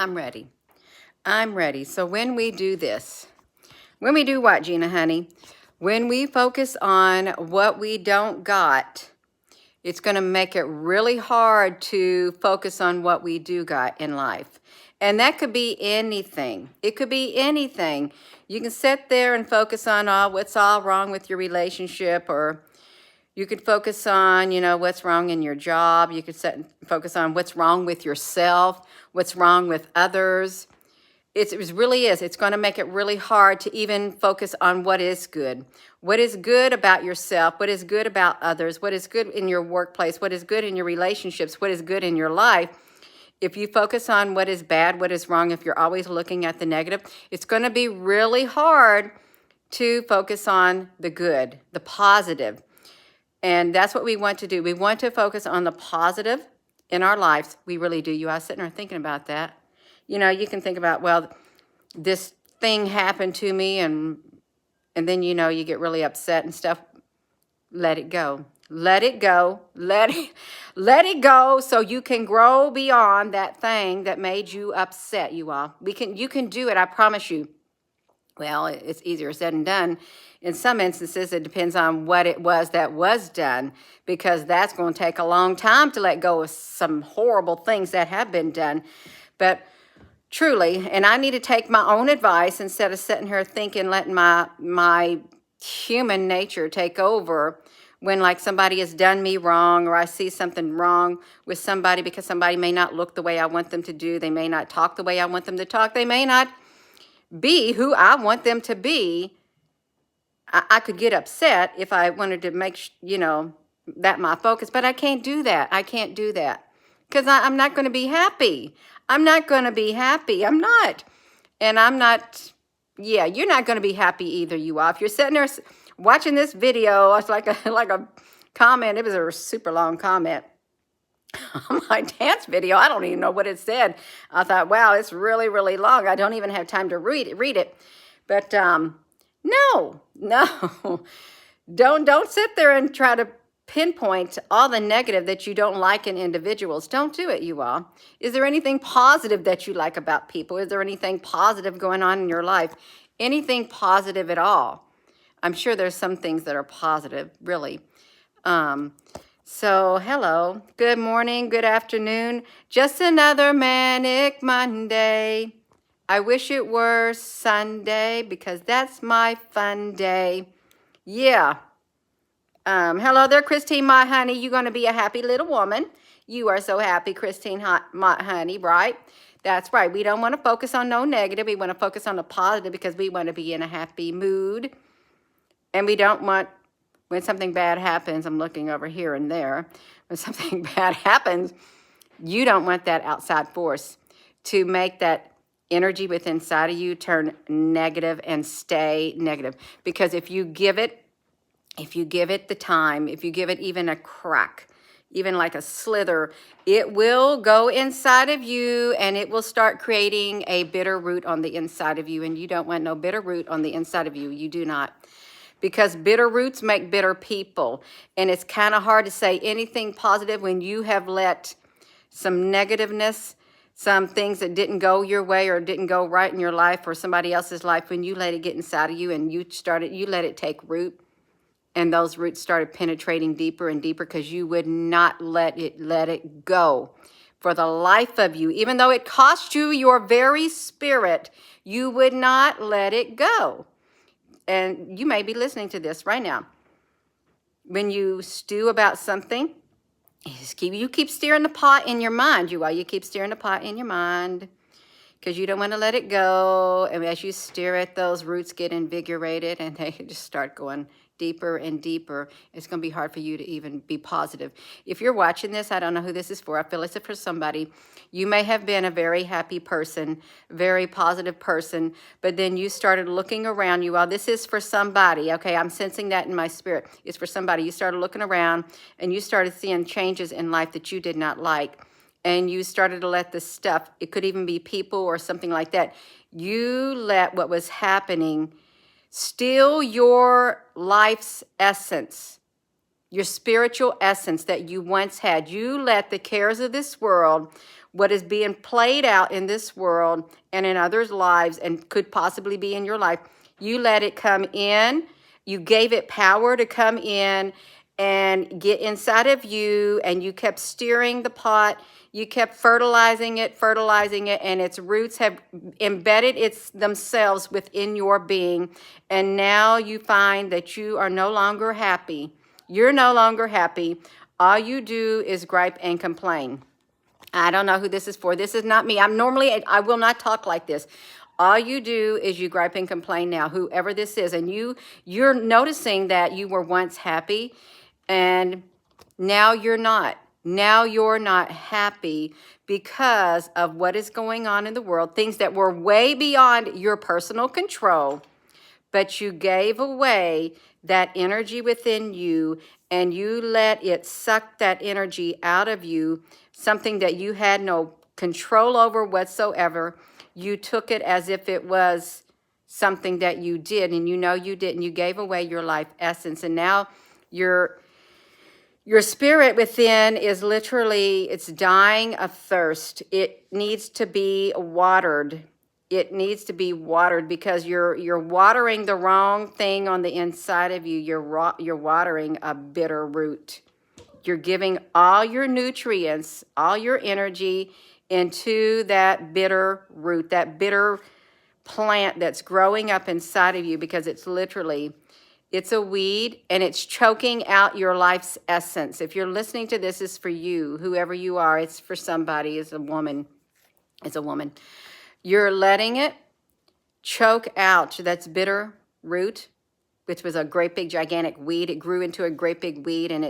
I'm ready. I'm ready. So when we do this, when we do what, Gina, honey? When we focus on what we don't got, it's going to make it really hard to focus on what we do got in life. And that could be anything. It could be anything. You can sit there and focus on what's all wrong with your relationship, or you could focus on, what's wrong in your job. You could focus on what's wrong with yourself, what's wrong with others. It really is. It's going to make it really hard to even focus on what is good. What is good about yourself? What is good about others? What is good in your workplace? What is good in your relationships? What is good in your life? If you focus on what is bad, what is wrong, if you're always looking at the negative, it's going to be really hard to focus on the good, the positive. And that's what we want to do. We want to focus on the positive in our lives. We really do. I was sitting there thinking about that. You can think about, well, this thing happened to me, and then, you get really upset and stuff. Let it go. Let it go. Let it go so you can grow beyond that thing that made you upset, you all. You can do it, I promise you. Well, it's easier said than done. In some instances, it depends on what it was that was done, because that's going to take a long time to let go of some horrible things that have been done. But truly, and I need to take my own advice instead of sitting here thinking, letting my human nature take over when, like, somebody has done me wrong, or I see something wrong with somebody because somebody may not look the way I want them to do. They may not talk the way I want them to talk. They may not be who I want them to be. I could get upset if I wanted to make, that my focus, but I can't do that. I can't do that because I'm not going to be happy. I'm not going to be happy. I'm not. And I'm not, you're not going to be happy either, you all. If you're sitting there watching this video, it's like a comment. It was a super long comment on my dance video. I don't even know what it said. I thought, wow, it's really, really long. I don't even have time to read it. But no, don't sit there and try to pinpoint all the negative that you don't like in individuals. Don't do it, you all. Is there anything positive that you like about people? Is there anything positive going on in your life? Anything positive at all? I'm sure there's some things that are positive, really. So hello, good morning, good afternoon. Just another manic Monday. I wish it were Sunday because that's my fun day. Yeah. Hello there, Christine, my honey. You're going to be a happy little woman. You are so happy, Christine, my honey, right? That's right. We don't want to focus on no negative. We want to focus on the positive because we want to be in a happy mood. And we don't want, when something bad happens, I'm looking over here and there. When something bad happens, you don't want that outside force to make that energy within inside of you turn negative and stay negative. Because if you give it the time, if you give it even a crack, even like a slither, it will go inside of you and it will start creating a bitter root on the inside of you. And you don't want no bitter root on the inside of you. You do not. Because bitter roots make bitter people. And it's kind of hard to say anything positive when you have let some negativeness, some things that didn't go your way or didn't go right in your life or somebody else's life, when you let it get inside of you and you let it take root, and those roots started penetrating deeper and deeper because you would not let it go. For the life of you, even though it cost you your very spirit, you would not let it go. And you may be listening to this right now. When you stew about something, you keep stirring the pot in your mind, you keep stirring the pot in your mind because you don't want to let it go. And as you stir it, those roots get invigorated and they just start going deeper and deeper. It's going to be hard for you to even be positive. If you're watching this, I don't know who this is for. I feel it's for somebody. You may have been a very happy person, very positive person, but then you started looking around you. Well, this is for somebody, okay? I'm sensing that in my spirit. It's for somebody. You started looking around and you started seeing changes in life that you did not like. And you started to let this stuff, it could even be people or something like that. You let what was happening steal your life's essence, your spiritual essence that you once had. You let the cares of this world, what is being played out in this world and in others' lives and could possibly be in your life, you let it come in. You gave it power to come in and get inside of you, and you kept steering the pot. You kept fertilizing it, and its roots have embedded themselves within your being. And now you find that you are no longer happy. You're no longer happy. All you do is gripe and complain. I don't know who this is for. This is not me. I will not talk like this. All you do is you gripe and complain now, whoever this is. And you're noticing that you were once happy and now you're not. Now you're not happy because of what is going on in the world, things that were way beyond your personal control. But you gave away that energy within you and you let it suck that energy out of you, something that you had no control over whatsoever. You took it as if it was something that you did, and you know you didn't. You gave away your life essence, and now your spirit within is literally, it's dying of thirst. It needs to be watered. It needs to be watered because you're watering the wrong thing on the inside of you. You're watering a bitter root. You're giving all your nutrients, all your energy into that bitter root, that bitter plant that's growing up inside of you, because it's literally, it's a weed and it's choking out your life's essence. If you're listening to this, it's for you, whoever you are. It's for somebody. It's a woman. It's a woman. You're letting it choke out that's bitter root, which was a great big gigantic weed. It grew into a great big weed, and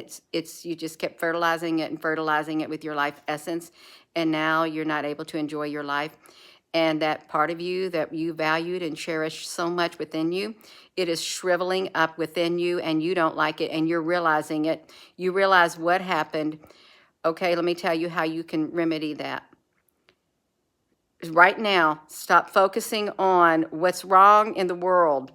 you just kept fertilizing it and fertilizing it with your life essence, and now you're not able to enjoy your life. And that part of you that you valued and cherished so much within you, it is shriveling up within you, and you don't like it, and you're realizing it. You realize what happened. Okay, let me tell you how you can remedy that. Right now, stop focusing on what's wrong in the world.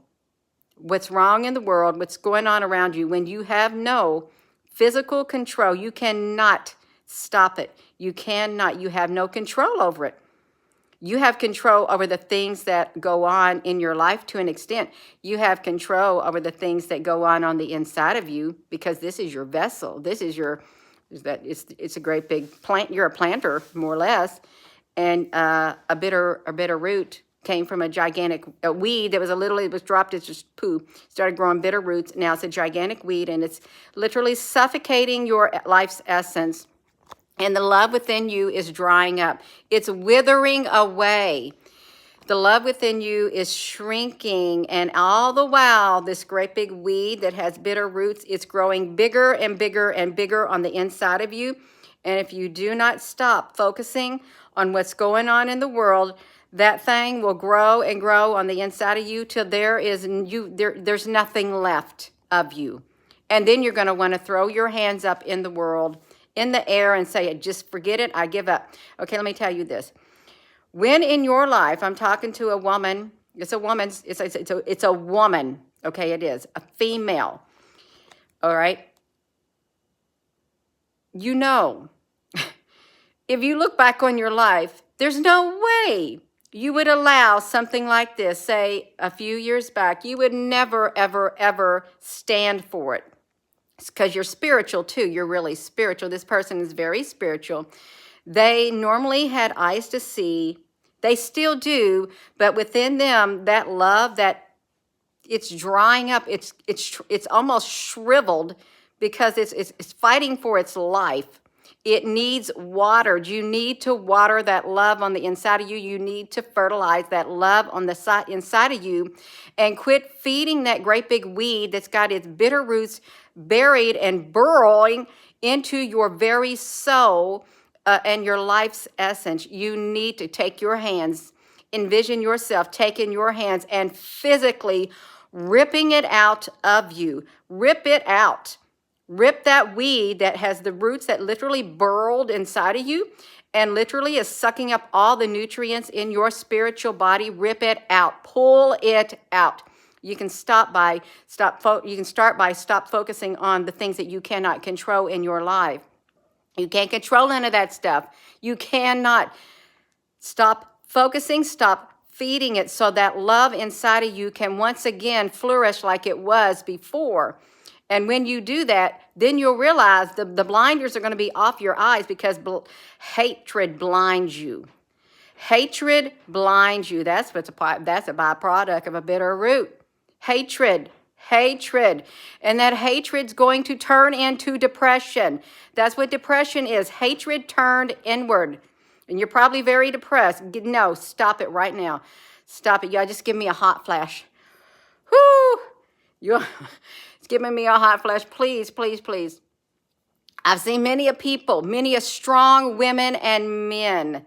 What's wrong in the world, what's going on around you. When you have no physical control, you cannot stop it. You cannot. You have no control over it. You have control over the things that go on in your life to an extent. You have control over the things that go on the inside of you, because this is your vessel. This is it's a great big plant. You're a planter, more or less. And a bitter root came from a gigantic weed that was it was dropped, it's just poo, started growing bitter roots. Now it's a gigantic weed, and it's literally suffocating your life's essence. And the love within you is drying up. It's withering away. The love within you is shrinking, and all the while, this great big weed that has bitter roots, it's growing bigger and bigger and bigger on the inside of you. And if you do not stop focusing on what's going on in the world, that thing will grow and grow on the inside of you till there's nothing left of you. And then you're going to want to throw your hands up in the world, in the air, and say, just forget it, I give up. Okay, let me tell you this. When in your life, I'm talking to a woman, it's a woman, it's a woman, okay, it is, a female, all right? You know, if you look back on your life, there's no way you would allow something like this, say a few years back. You would never, ever, ever stand for it. It's because you're spiritual too. You're really spiritual. This person is very spiritual. They normally had eyes to see. They still do, but within them, that love, that it's drying up. It's almost shriveled because it's fighting for its life. It needs watered. You need to water that love on the inside of you. You need to fertilize that love on the inside of you, and quit feeding that great big weed that's got its bitter roots buried and burrowing into your very soul and your life's essence. You need to take your hands, envision yourself taking your hands and physically ripping it out of you. Rip it out. Rip that weed that has the roots that literally burrowed inside of you and literally is sucking up all the nutrients in your spiritual body. Rip it out. Pull it out. You can start by stop focusing on the things that you cannot control in your life. You can't control none of that stuff. You cannot. Stop focusing, stop feeding it so that love inside of you can once again flourish like it was before. And when you do that, then you'll realize the blinders are going to be off your eyes, because hatred blinds you. Hatred blinds you. That's a byproduct of a bitter root. Hatred. And that hatred's going to turn into depression. That's what depression is. Hatred turned inward. And you're probably very depressed. No, stop it right now. Stop it. Y'all just give me a hot flash. Whoo! It's giving me a hot flash. Please, please, please. I've seen many strong women and men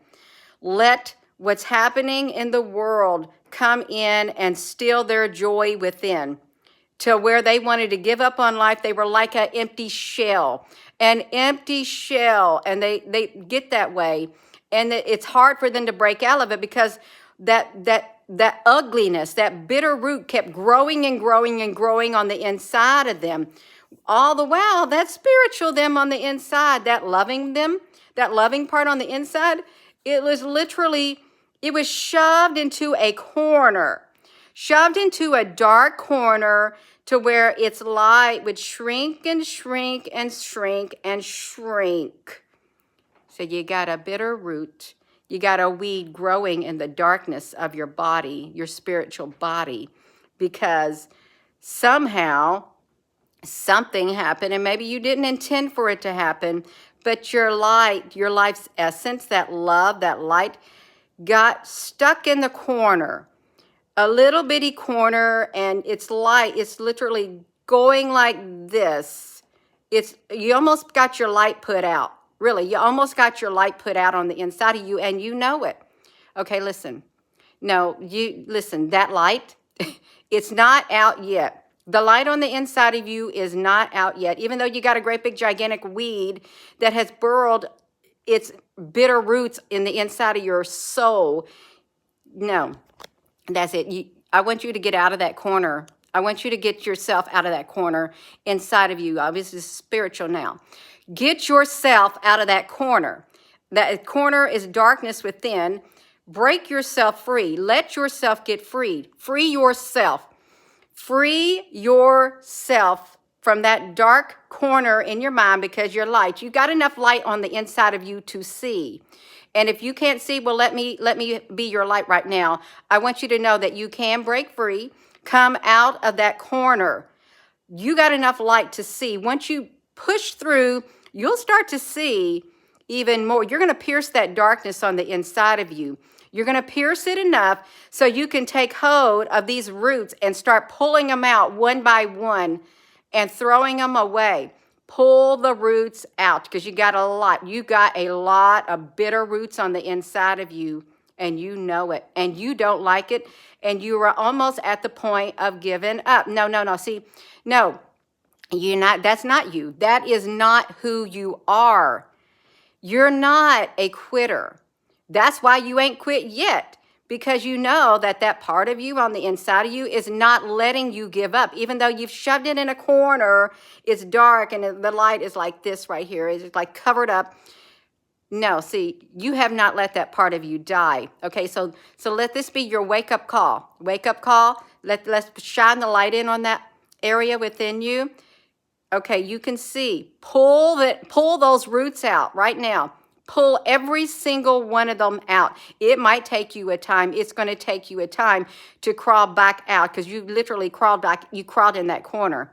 let what's happening in the world come in and steal their joy within, to where they wanted to give up on life. They were like an empty shell, and they get that way. And it's hard for them to break out of it, because that ugliness, that bitter root kept growing and growing and growing on the inside of them. All the while, that spiritual them on the inside, that loving part on the inside, it was shoved into a corner, shoved into a dark corner, to where its light would shrink and shrink and shrink and shrink. So you got a bitter root. You got a weed growing in the darkness of your body, your spiritual body, because somehow something happened, and maybe you didn't intend for it to happen, but your life's essence, that love, that light, got stuck in the corner, a little bitty corner, and it's literally going like this. You almost got your light put out. Really, you almost got your light put out on the inside of you, and you know it. Okay, listen. Listen, that light, it's not out yet. The light on the inside of you is not out yet, even though you got a great big gigantic weed that has burrowed its bitter roots in the inside of your soul. No, that's it. I want you to get out of that corner. I want you to get yourself out of that corner inside of you. Obviously, it's spiritual now. Get yourself out of that corner. That corner is darkness within. Break yourself free. Let yourself get freed. Free yourself. Free yourself from that dark corner in your mind, because you're light. You got enough light on the inside of you to see. And if you can't see, well, let me be your light right now. I want you to know that you can break free. Come out of that corner. You got enough light to see. Once you push through, you'll start to see even more. You're going to pierce that darkness on the inside of you. You're going to pierce it enough so you can take hold of these roots and start pulling them out one by one and throwing them away. Pull the roots out, because you got a lot. You got a lot of bitter roots on the inside of you, and you know it, and you don't like it, and you are almost at the point of giving up. No. See, no. You're not. That's not you. That is not who you are. You're not a quitter. That's why you ain't quit yet, because you know that part of you on the inside of you is not letting you give up. Even though you've shoved it in a corner, it's dark, and the light is like this right here. It's like covered up. No, see, you have not let that part of you die. Okay, so let this be your wake-up call. Wake-up call. Let's shine the light in on that area within you. Okay, you can see. Pull those roots out right now. Pull every single one of them out. It might take you a time. It's going to take you a time to crawl back out, because you literally crawled back. You crawled in that corner.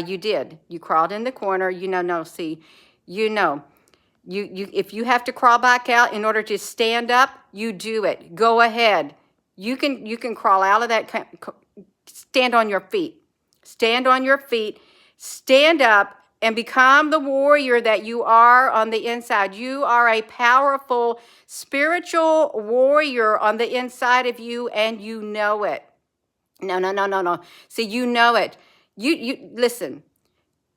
You did. You crawled in the corner. See, if you have to crawl back out in order to stand up, you do it. Go ahead. You can crawl out of that. Stand on your feet. Stand on your feet. Stand up and become the warrior that you are on the inside. You are a powerful spiritual warrior on the inside of you, and you know it. No. See, you know it. You listen.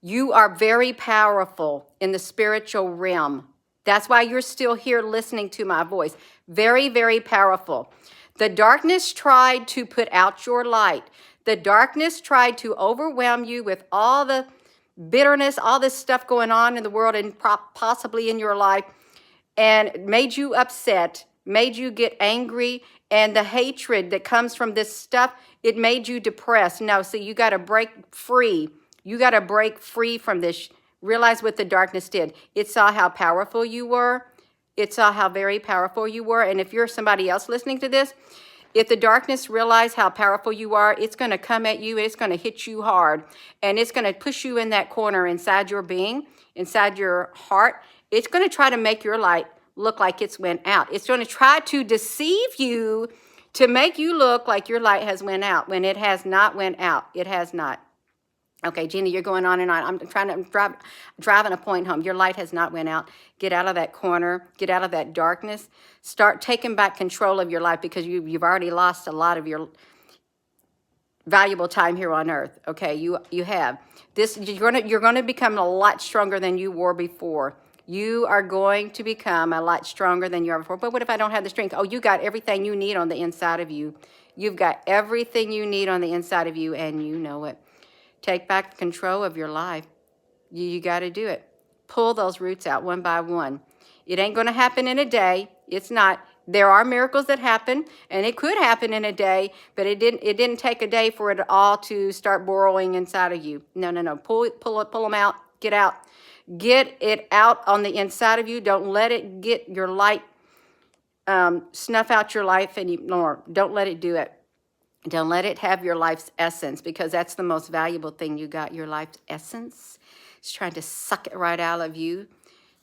You are very powerful in the spiritual realm. That's why you're still here listening to my voice. Very, very powerful. The darkness tried to put out your light. The darkness tried to overwhelm you with all the bitterness, all this stuff going on in the world and possibly in your life, and made you upset, made you get angry, and the hatred that comes from this stuff, it made you depressed. No, so you got to break free. You got to break free from this. Realize what the darkness did. It saw how powerful you were. It saw how very powerful you were. And if you're somebody else listening to this, if the darkness realize how powerful you are, it's going to come at you. It's going to hit you hard. And it's going to push you in that corner inside your being, inside your heart. It's going to try to make your light look like it's went out. It's going to try to deceive you to make you look like your light has went out when it has not went out. It has not. Okay, Gina, you're going on and on. I'm driving a point home. Your light has not went out. Get out of that corner. Get out of that darkness. Start taking back control of your life, because you've already lost a lot of your valuable time here on earth. Okay, you have this. You're gonna become a lot stronger than you were before. You are going to become a lot stronger than you were before. But what if I don't have the strength? Oh, you got everything you need on the inside of you. You've got everything you need on the inside of you, and you know it. Take back control of your life. You got to do it. Pull those roots out one by one. It ain't going to happen in a day. It's not. There are miracles that happen, and it could happen in a day, but it didn't take a day for it all to start burrowing inside of you. No. Pull them out. Get out. Get it out on the inside of you. Don't let it get your light, snuff out your life anymore. Don't let it do it. Don't let it have your life's essence, because that's the most valuable thing you got, your life's essence. It's trying to suck it right out of you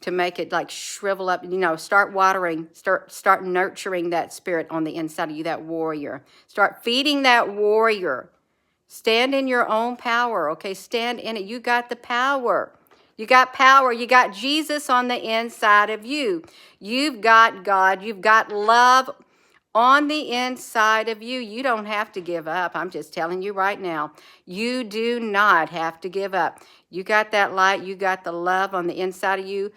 to make it like shrivel up. Start watering, start nurturing that spirit on the inside of you, that warrior. Start feeding that warrior. Stand in your own power, okay? Stand in it. You got the power. You got power. You got Jesus on the inside of you. You've got God. You've got love on the inside of you. You don't have to give up. I'm just telling you right now. You do not have to give up. You got that light. You got the love on the inside of you.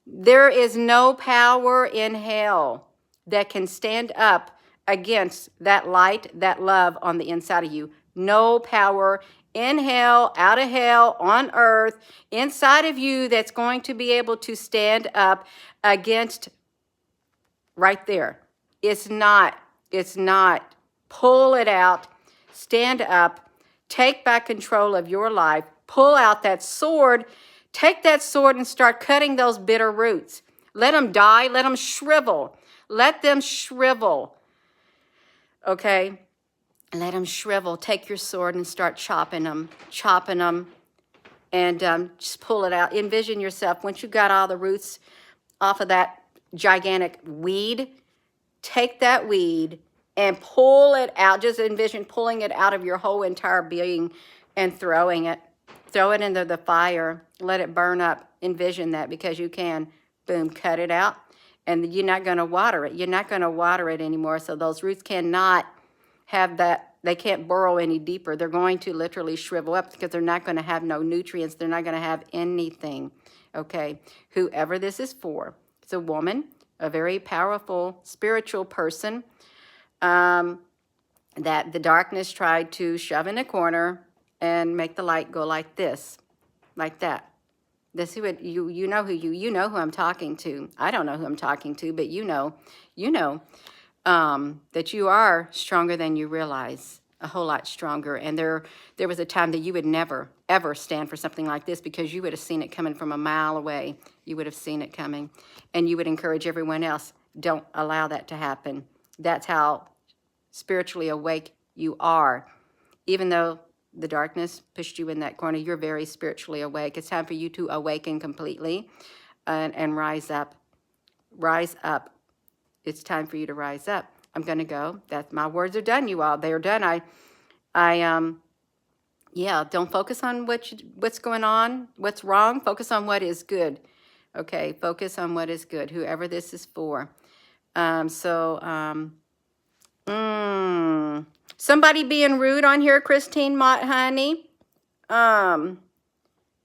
There is no power in hell that can stand up against that light, that love on the inside of you. No power in hell, out of hell, on earth, inside of you that's going to be able to stand up against right there. It's not. Pull it out. Stand up. Take back control of your life. Pull out that sword. Take that sword and start cutting those bitter roots. Let them die. Let them shrivel. Let them shrivel. Okay? Let them shrivel. Take your sword and start chopping them. And just pull it out. Envision yourself, once you got all the roots off of that gigantic weed, take that weed and pull it out. Just envision pulling it out of your whole entire being and throwing it. Throw it into the fire. Let it burn up. Envision that, because you can. Boom, cut it out. And you're not going to water it. You're not going to water it anymore. So those roots cannot have that. They can't burrow any deeper. They're going to literally shrivel up, because they're not going to have no nutrients. They're not going to have anything. Okay? Whoever this is for. It's a woman, a very powerful spiritual person that the darkness tried to shove in a corner and make the light go like this, like that. This is what you know who I'm talking to. I don't know who I'm talking to, but you know that you are stronger than you realize, a whole lot stronger. And there was a time that you would never, ever stand for something like this, because you would have seen it coming from a mile away. You would have seen it coming. And you would encourage everyone else, don't allow that to happen. That's how spiritually awake you are. Even though the darkness pushed you in that corner, you're very spiritually awake. It's time for you to awaken completely and rise up. Rise up. It's time for you to rise up. I'm going to go. My words are done, you all. They're done. Yeah, don't focus on what's going on, what's wrong. Focus on what is good. Okay, focus on what is good, whoever this is for. Somebody being rude on here, Christine Mott, honey.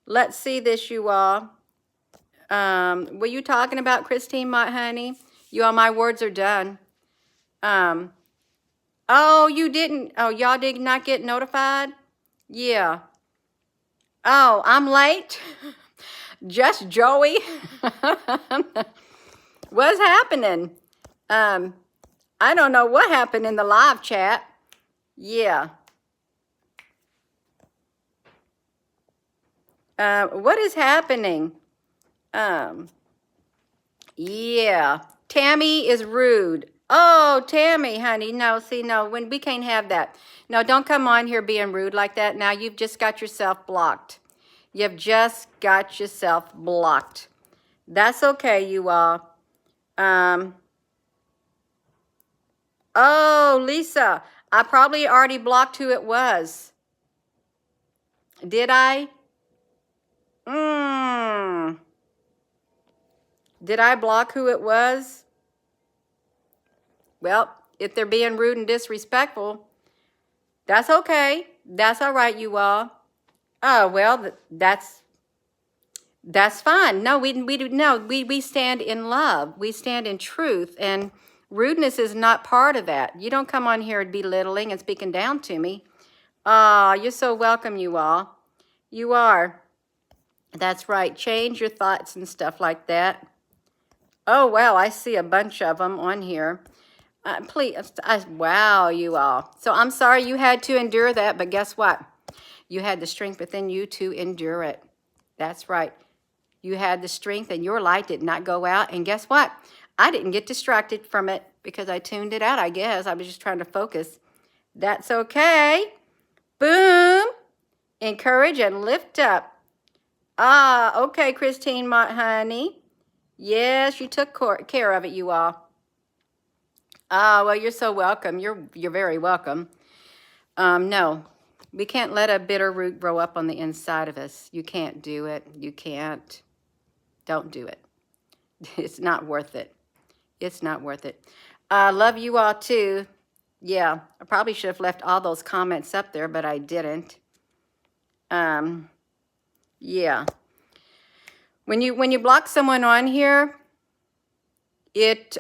Let's see this, you all. Were you talking about Christine Mott, honey? You all, my words are done. Oh, you didn't. Oh, y'all did not get notified? Yeah. Oh, I'm late. Just Joey. What's happening? I don't know what happened in the live chat. Yeah. What is happening? Yeah. Tammy is rude. Oh, Tammy, honey. No, see, no, when we can't have that. No, don't come on here being rude like that. Now you've just got yourself blocked. You've just got yourself blocked. That's okay, you all. Oh, Lisa, I probably already blocked who it was. Did I? Did I block who it was? Well, if they're being rude and disrespectful, that's okay. That's all right, you all. Oh, well, that's fine. No, we stand in love. We stand in truth, and rudeness is not part of that. You don't come on here belittling and speaking down to me. Ah, you're so welcome, you all. You are. That's right. Change your thoughts and stuff like that. Oh, wow, I see a bunch of them on here. Please, wow, you all. So I'm sorry you had to endure that, but guess what? You had the strength within you to endure it. That's right. You had the strength and your light did not go out. And guess what? I didn't get distracted from it because I tuned it out, I guess. I was just trying to focus. That's okay. Boom. Encourage and lift up. Ah, okay, Christine, my honey. Yes, you took care of it, you all. Ah, well, you're so welcome. You're very welcome. No, we can't let a bitter root grow up on the inside of us. You can't do it. You can't. Don't do it. It's not worth it. It's not worth it. I love you all too. Yeah, I probably should have left all those comments up there, but I didn't. Yeah. When you block someone on here, it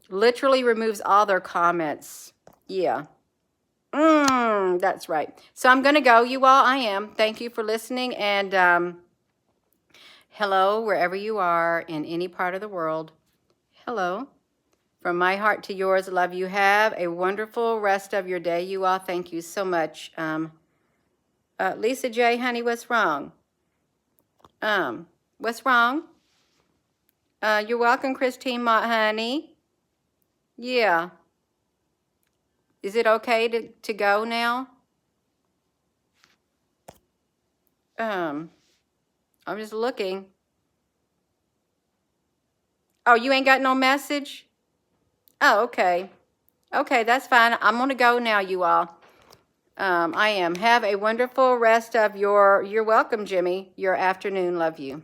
literally removes all their comments. Yeah. That's right. So I'm going to go, you all. I am. Thank you for listening. And hello, wherever you are in any part of the world. Hello. From my heart to yours, love you. Have a wonderful rest of your day, you all. Thank you so much. Lisa J, honey, what's wrong? What's wrong? You're welcome, Christine, my honey. Yeah. Is it okay to go now? I'm just looking. Oh, you ain't got no message? Oh, okay. Okay, that's fine. I'm going to go now, you all. I am. Have a wonderful rest of you're welcome, Jimmy, your afternoon. Love you.